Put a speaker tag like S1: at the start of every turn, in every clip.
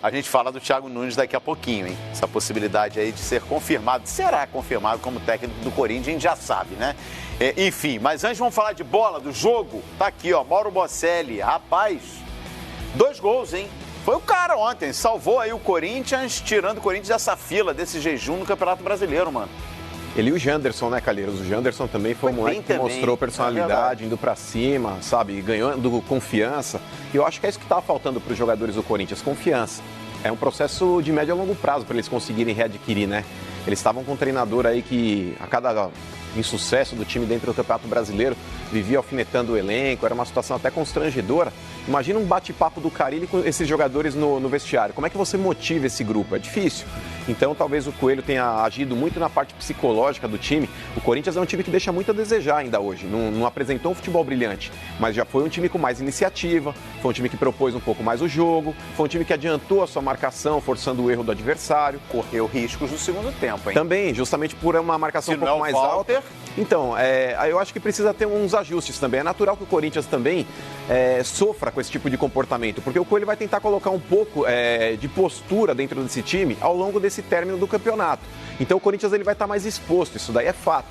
S1: A gente fala do Thiago Nunes daqui a pouquinho, hein? Essa possibilidade aí de ser confirmado, será confirmado como técnico do Corinthians, a gente já sabe, né? Enfim, mas antes vamos falar de bola, do jogo. Tá aqui, ó, Mauro Bocelli. Rapaz, 2 gols, hein? Foi o cara ontem, salvou aí o Corinthians, tirando o Corinthians dessa fila, desse jejum no Campeonato Brasileiro, mano.
S2: Ele e o Janderson, né, Calheiros? O Janderson também foi um moleque que mostrou personalidade, indo pra cima, sabe? Ganhando confiança. E eu acho que é isso que tava faltando pros jogadores do Corinthians, confiança. É um processo de médio a longo prazo para eles conseguirem readquirir, né? Eles estavam com um treinador aí que, a cada insucesso do time dentro do Campeonato Brasileiro, vivia alfinetando o elenco, era uma situação até constrangedora. Imagina um bate-papo do Carille com esses jogadores no vestiário. Como é que você motiva esse grupo? É difícil. Então, talvez o Coelho tenha agido muito na parte psicológica do time. O Corinthians é um time que deixa muito a desejar ainda hoje. Não apresentou um futebol brilhante, mas já foi um time com mais iniciativa, foi um time que propôs um pouco mais o jogo, foi um time que adiantou a sua marcação, forçando o erro do adversário.
S1: Correu riscos no segundo tempo, hein?
S2: Também, justamente por uma marcação um pouco mais alta. Então, eu acho que precisa ter uns ajustes também. É natural que o Corinthians também sofra com esse tipo de comportamento, porque o Coelho vai tentar colocar um pouco de postura dentro desse time ao longo desse término do campeonato. Então o Corinthians ele vai estar mais exposto, isso daí é fato.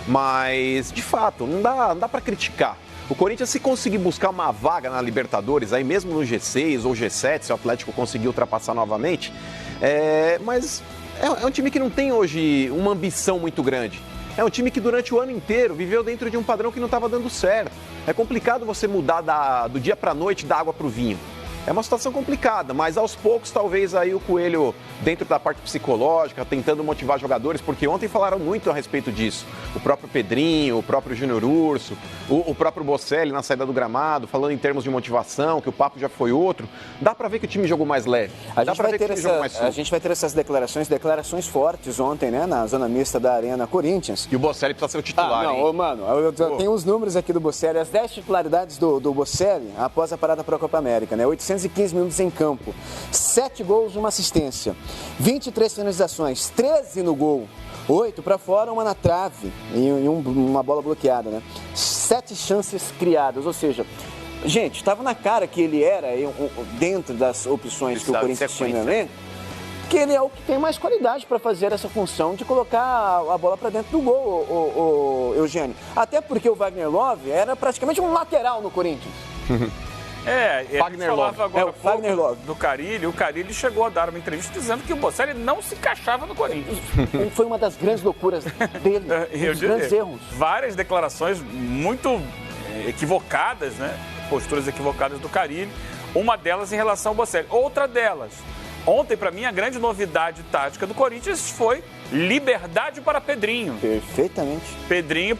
S2: Mas, de fato, não dá para criticar. O Corinthians, se conseguir buscar uma vaga na Libertadores, aí mesmo no G6 ou G7, se o Atlético conseguir ultrapassar novamente, mas é um time que não tem hoje uma ambição muito grande. É um time que durante o ano inteiro viveu dentro de um padrão que não estava dando certo. É complicado você mudar do dia para a noite, da água para o vinho. É uma situação complicada, mas aos poucos talvez aí o Coelho, dentro da parte psicológica, tentando motivar jogadores, porque ontem falaram muito a respeito disso. O próprio Pedrinho, o próprio Júnior Urso, o próprio Bocelli na saída do gramado, falando em termos de motivação, que o papo já foi outro. Dá pra ver que o time jogou mais leve.
S3: A gente vai ter essas declarações fortes ontem, né, na zona mista da Arena Corinthians.
S2: E o Bocelli precisa ser o titular, hein?
S3: Mano, eu tenho os números aqui do Bocelli, as 10 titularidades do Bocelli após a parada para a Copa América, né? 815 minutos em campo, 7 gols, 1 assistência, 23 finalizações, 13 no gol, 8 para fora, 1 na trave e uma bola bloqueada, né? 7 chances criadas, ou seja, gente, estava na cara que ele era, dentro das opções que o Corinthians tinha no elenco, que ele é o que tem mais qualidade para fazer essa função de colocar a bola para dentro do gol, o Eugênio. Até porque o Wagner Love era praticamente um lateral no Corinthians.
S4: Wagner Love agora do Carille. O Carille chegou a dar uma entrevista dizendo que o Bocelli não se encaixava no Corinthians.
S3: Foi uma das grandes loucuras dele, dos grandes erros.
S4: Várias declarações muito equivocadas, né? Posturas equivocadas do Carille. Uma delas em relação ao Bocelli. Outra delas, ontem, para mim, a grande novidade tática do Corinthians foi liberdade para Pedrinho.
S3: Perfeitamente.
S4: Pedrinho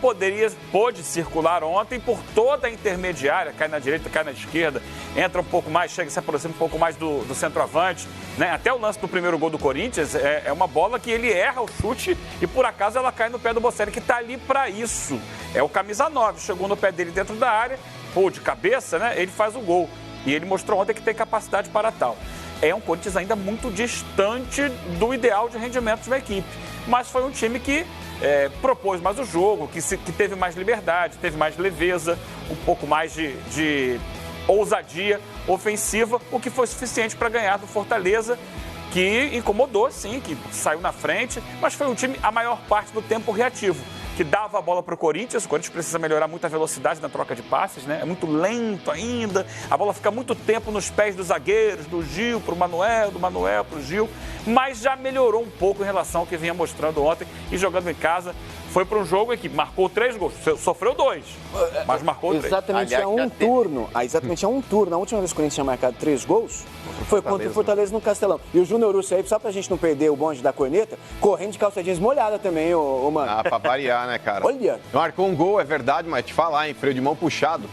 S4: pôde circular ontem por toda a intermediária, cai na direita, cai na esquerda, entra um pouco mais, chega, se aproxima um pouco mais do centroavante, né? Até o lance do primeiro gol do Corinthians é uma bola que ele erra o chute e por acaso ela cai no pé do Bocelli, que está ali para isso. É o camisa 9, chegou no pé dele dentro da área, de cabeça, né? Ele faz o gol. E ele mostrou ontem que tem capacidade para tal. É um Corinthians ainda muito distante do ideal de rendimento de uma equipe. Mas foi um time que propôs mais o jogo, que teve mais liberdade, teve mais leveza, um pouco mais de ousadia ofensiva, o que foi suficiente para ganhar do Fortaleza, que incomodou, sim, que saiu na frente, mas foi um time, a maior parte do tempo, reativo, que dava a bola para o Corinthians precisa melhorar muito a velocidade na troca de passes, né? É muito lento ainda, a bola fica muito tempo nos pés dos zagueiros, do Gil para o Manuel, do Manuel para o Gil, mas já melhorou um pouco em relação ao que vinha mostrando ontem e jogando em casa. Foi para um jogo em que marcou 3 gols, sofreu 2, mas marcou 3.
S3: Exatamente a um turno. A última vez que o Corinthians tinha marcado 3 gols foi contra o Fortaleza no Castelão. E o Júnior Urso aí, só pra gente não perder o bonde da corneta, correndo de calça jeans molhada também, mano.
S2: Ah, pra variar, né, cara?
S3: Olha.
S2: Marcou um gol, é verdade, mas te falar, hein, freio de mão puxado.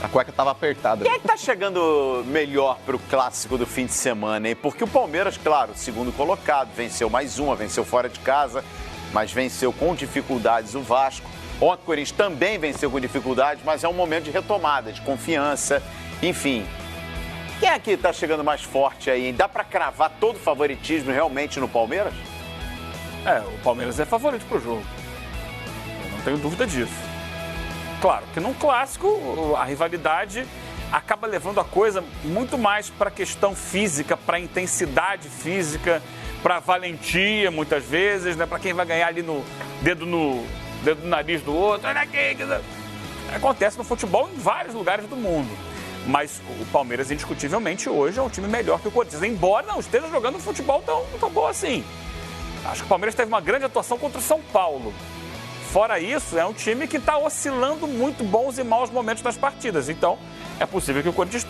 S2: A cueca tava apertada.
S1: Quem é que tá chegando melhor pro clássico do fim de semana, hein? Porque o Palmeiras, claro, segundo colocado, venceu mais uma, venceu fora de casa, mas venceu com dificuldades o Vasco. Ontem o Corinthians também venceu com dificuldades, mas é um momento de retomada, de confiança, enfim. Quem é que tá chegando mais forte aí, hein? Dá pra cravar todo o favoritismo realmente no Palmeiras?
S4: O Palmeiras é favorito pro jogo. Eu não tenho dúvida disso. Claro que num clássico a rivalidade acaba levando a coisa muito mais para a questão física, para a intensidade física, para a valentia, muitas vezes, né? Para quem vai ganhar ali no dedo no nariz do outro. Olha aqui. Acontece no futebol em vários lugares do mundo. Mas o Palmeiras, indiscutivelmente, hoje é um time melhor que o Corinthians. Embora não esteja jogando um futebol tão bom assim. Acho que o Palmeiras teve uma grande atuação contra o São Paulo. Fora isso, é um time que está oscilando muito bons e maus momentos nas partidas. Então, é possível que o Corinthians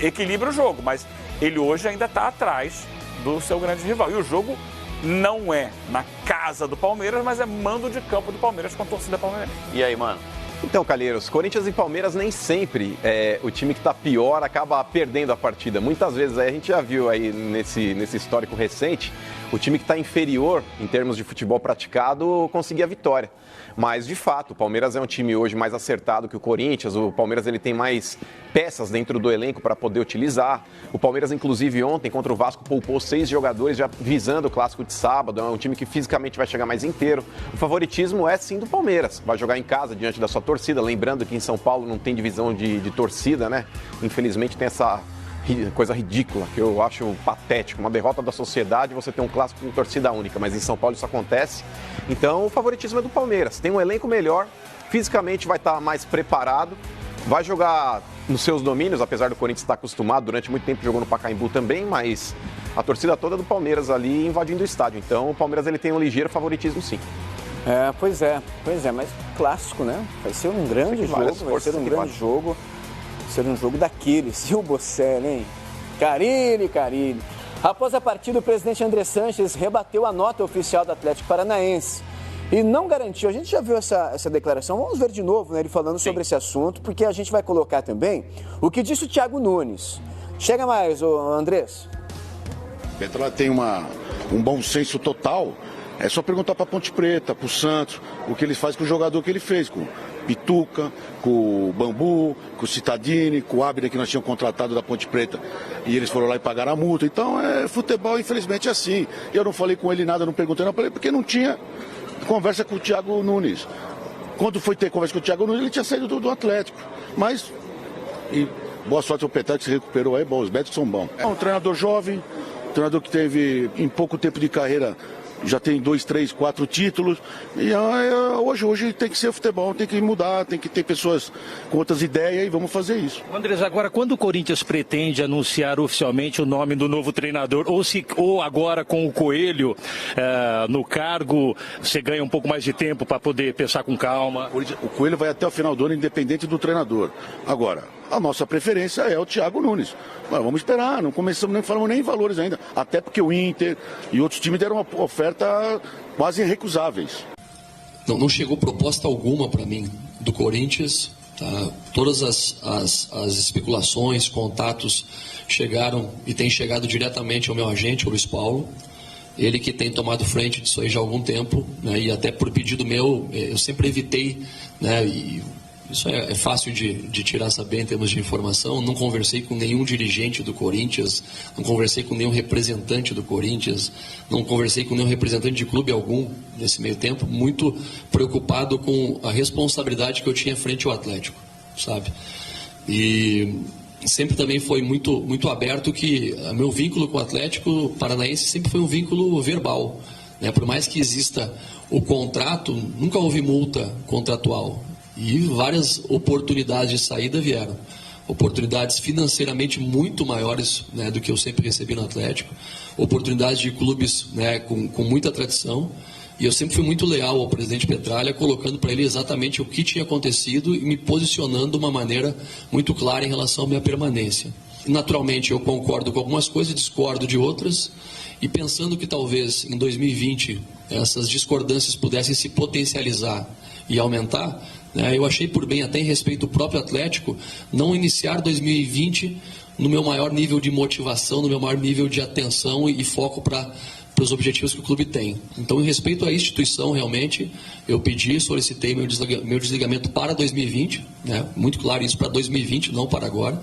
S4: equilibre o jogo. Mas ele hoje ainda está atrás do seu grande rival. E o jogo não é na casa do Palmeiras, mas é mando de campo do Palmeiras com a torcida palmeirense.
S1: E aí, mano?
S2: Então, Calheiros, Corinthians e Palmeiras nem sempre o time que está pior acaba perdendo a partida. Muitas vezes, a gente já viu aí nesse histórico recente, o time que está inferior em termos de futebol praticado conseguir a vitória. Mas, de fato, o Palmeiras é um time hoje mais acertado que o Corinthians. O Palmeiras ele tem mais peças dentro do elenco para poder utilizar. O Palmeiras, inclusive, ontem, contra o Vasco, poupou 6 jogadores já visando o clássico de sábado. É um time que fisicamente vai chegar mais inteiro. O favoritismo é, sim, do Palmeiras. Vai jogar em casa, diante da sua torcida. Lembrando que em São Paulo não tem divisão de torcida, né? Infelizmente, tem essa coisa ridícula, que eu acho patético. Uma derrota da Sociedade, você tem um clássico com torcida única, mas em São Paulo isso acontece. Então, o favoritismo é do Palmeiras. Tem um elenco melhor, fisicamente vai estar mais preparado, vai jogar nos seus domínios, apesar do Corinthians estar acostumado, durante muito tempo jogou no Pacaembu também, mas a torcida toda do Palmeiras ali invadindo o estádio. Então, o Palmeiras ele tem um ligeiro favoritismo, sim.
S3: Pois é, mas clássico, né? Vai ser um grande jogo, vai ser um grande jogo. Ser um jogo daqueles. E o Bocelli, hein? Carille. Após a partida, o presidente André Sanches rebateu a nota oficial do Atlético Paranaense e não garantiu. A gente já viu essa declaração. Vamos ver de novo, né, ele falando sobre esse assunto, porque a gente vai colocar também o que disse o Thiago Nunes. Chega mais, Andrés.
S5: Petrolha tem um bom senso total. É só perguntar para Ponte Preta, para o Santos, o que ele faz com o jogador que ele fez, com Pituca, com o Bambu, com o Cittadini, com o Abner que nós tínhamos contratado da Ponte Preta e eles foram lá e pagaram a multa. Então, futebol infelizmente é assim. Eu não falei com ele nada, não perguntei nada, porque não tinha conversa com o Thiago Nunes. Quando foi ter conversa com o Thiago Nunes, ele tinha saído do Atlético. Mas, boa sorte ao Petrolha que se recuperou aí, bom, os médicos são bons. É um treinador jovem, treinador que teve em pouco tempo de carreira, já tem 2, 3, 4 títulos. E hoje tem que ser futebol, tem que mudar, tem que ter pessoas com outras ideias e vamos fazer isso.
S6: Andrés, agora quando o Corinthians pretende anunciar oficialmente o nome do novo treinador, ou agora com o Coelho no cargo, você ganha um pouco mais de tempo para poder pensar com calma?
S5: O Coelho vai até o final do ano independente do treinador. Agora, a nossa preferência é o Thiago Nunes. Mas vamos esperar, não começamos nem falamos nem em valores ainda. Até porque o Inter e outros times deram uma oferta quase irrecusáveis.
S7: Não chegou proposta alguma para mim do Corinthians. Tá? Todas as especulações, contatos chegaram e têm chegado diretamente ao meu agente, o Luiz Paulo. Ele que tem tomado frente disso aí já há algum tempo, né? E até por pedido meu, eu sempre evitei, né? E isso é fácil de tirar saber em termos de informação. Não conversei com nenhum dirigente do Corinthians, não conversei com nenhum representante do Corinthians, não conversei com nenhum representante de clube algum nesse meio tempo, muito preocupado com a responsabilidade que eu tinha frente ao Atlético, sabe? E sempre também foi muito aberto que meu vínculo com o Atlético Paranaense sempre foi um vínculo verbal, né? Por mais que exista o contrato, nunca houve multa contratual. E várias oportunidades de saída vieram. Oportunidades financeiramente muito maiores, né, do que eu sempre recebi no Atlético. Oportunidades de clubes, né, com muita tradição. E eu sempre fui muito leal ao presidente Petralha, colocando para ele exatamente o que tinha acontecido e me posicionando de uma maneira muito clara em relação à minha permanência. Naturalmente, eu concordo com algumas coisas, discordo de outras. E pensando que talvez em 2020 essas discordâncias pudessem se potencializar e aumentar, eu achei por bem, até em respeito ao próprio Atlético, não iniciar 2020 no meu maior nível de motivação, no meu maior nível de atenção e foco para os objetivos que o clube tem. Então, em respeito à instituição, realmente, eu solicitei meu desligamento para 2020, né? Muito claro isso, para 2020, não para agora,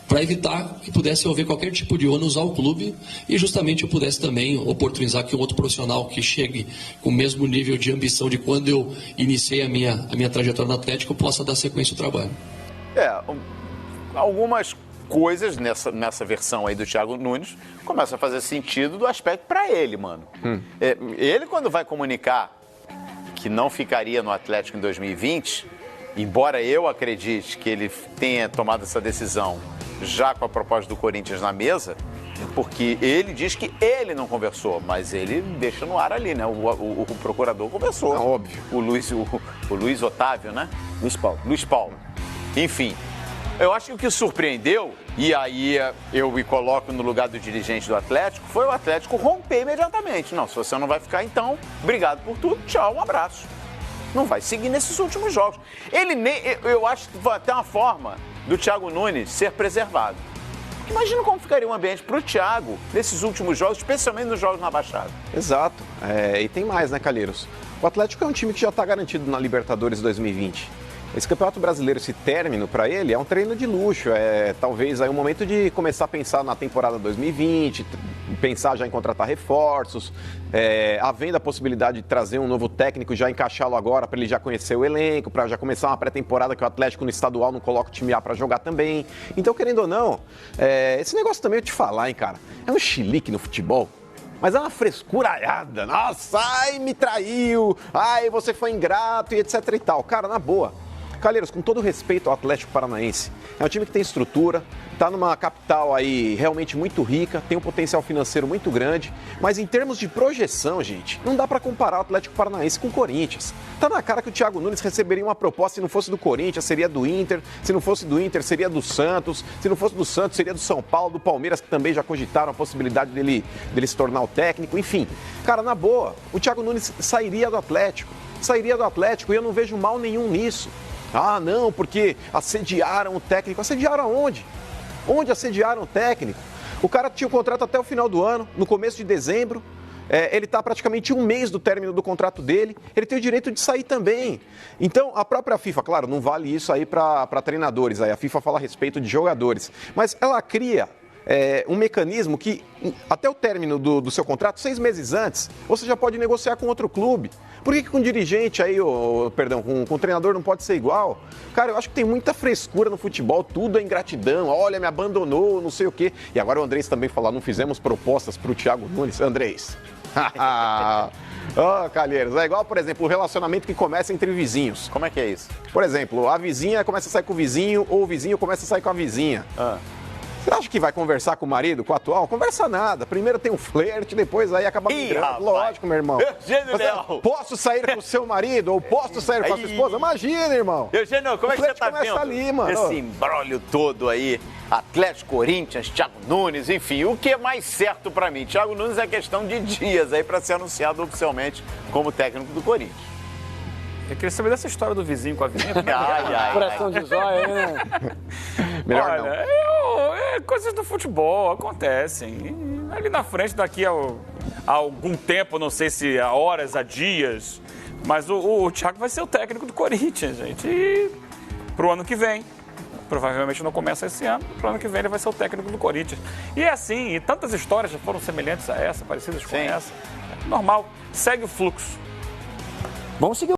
S7: para evitar que pudesse haver qualquer tipo de ônus ao clube e justamente eu pudesse também oportunizar que um outro profissional que chegue com o mesmo nível de ambição de quando eu iniciei a minha trajetória no Atlético possa dar sequência ao trabalho.
S1: Algumas coisas nessa versão aí do Thiago Nunes começam a fazer sentido do aspecto para ele, mano. Ele, quando vai comunicar que não ficaria no Atlético em 2020, embora eu acredite que ele tenha tomado essa decisão já com a proposta do Corinthians na mesa, porque ele diz que ele não conversou, mas ele deixa no ar ali, né? O procurador conversou.
S2: É óbvio.
S1: O Luiz Otávio, né? Luiz Paulo. Enfim, eu acho que o que surpreendeu, e aí eu me coloco no lugar do dirigente do Atlético, foi o Atlético romper imediatamente. Não, se você não vai ficar, então, obrigado por tudo, tchau, um abraço. Não vai seguir nesses últimos jogos. Eu acho que foi até uma forma do Thiago Nunes ser preservado. Imagina como ficaria o ambiente para o Thiago nesses últimos jogos, especialmente nos jogos na Baixada.
S2: Exato. E tem mais, né, Calheiros? O Atlético é um time que já está garantido na Libertadores 2020. Esse Campeonato Brasileiro, esse término para ele, é um treino de luxo. Talvez aí um momento de começar a pensar na temporada 2020, pensar já em contratar reforços, havendo a possibilidade de trazer um novo técnico, já encaixá-lo agora para ele já conhecer o elenco, para já começar uma pré-temporada que o Atlético no estadual não coloca o time A para jogar também. Então, querendo ou não, esse negócio também eu te falar, hein, cara, é um chilique no futebol. Mas é uma frescuraiada. Nossa, ai, me traiu, ai, você foi ingrato e etc e tal. Cara, na boa. Calheiros, com todo respeito ao Atlético Paranaense, é um time que tem estrutura, está numa capital aí realmente muito rica, tem um potencial financeiro muito grande, mas em termos de projeção, gente, não dá para comparar o Atlético Paranaense com o Corinthians. Tá na cara que o Thiago Nunes receberia uma proposta, se não fosse do Corinthians, seria do Inter, se não fosse do Inter, seria do Santos, se não fosse do Santos, seria do São Paulo, do Palmeiras, que também já cogitaram a possibilidade dele se tornar o técnico, enfim. Cara, na boa, o Thiago Nunes sairia do Atlético e eu não vejo mal nenhum nisso. Ah, não, porque assediaram o técnico. Assediaram aonde? Onde assediaram o técnico? O cara tinha o contrato até o final do ano, no começo de dezembro. Ele está praticamente um mês do término do contrato dele. Ele tem o direito de sair também. Então, a própria FIFA, claro, não vale isso aí para treinadores. Aí a FIFA fala a respeito de jogadores. Mas ela cria um mecanismo que, até o término do seu contrato, 6 meses antes, você já pode negociar com outro clube. Por que com dirigente aí, com treinador não pode ser igual? Cara, eu acho que tem muita frescura no futebol, tudo é ingratidão, olha, me abandonou, não sei o quê. E agora o Andrés também falou, não fizemos propostas para o Thiago Nunes. Andrés, Calheiros, é igual, por exemplo, o relacionamento que começa entre vizinhos.
S1: Como é que é isso?
S2: Por exemplo, a vizinha começa a sair com o vizinho ou o vizinho começa a sair com a vizinha. Você acha que vai conversar com o marido, com o atual? Conversa nada. Primeiro tem um flerte, depois aí acaba migrando. Lógico, meu irmão.
S1: Eugênio,
S2: posso sair com o seu marido ou posso sair com a sua esposa? Imagina, irmão.
S1: Eugênio, como é que você tá vendo
S2: ali, mano?
S1: Esse imbróglio todo aí, Atlético, Corinthians, Thiago Nunes, enfim, o que é mais certo pra mim? Thiago Nunes é questão de dias aí pra ser anunciado oficialmente como técnico do Corinthians.
S4: Eu queria saber dessa história do vizinho com a vizinha.
S3: Coração de zóio, né?
S2: Melhor não.
S4: Coisas do futebol acontecem. Ali na frente, daqui a algum tempo, não sei se a horas, a dias, mas o Thiago vai ser o técnico do Corinthians, gente. E pro ano que vem. Provavelmente não começa esse ano, pro ano que vem ele vai ser o técnico do Corinthians. E é assim, e tantas histórias já foram semelhantes a essa, parecidas com essa. Normal, segue o fluxo.
S3: Vamos seguir.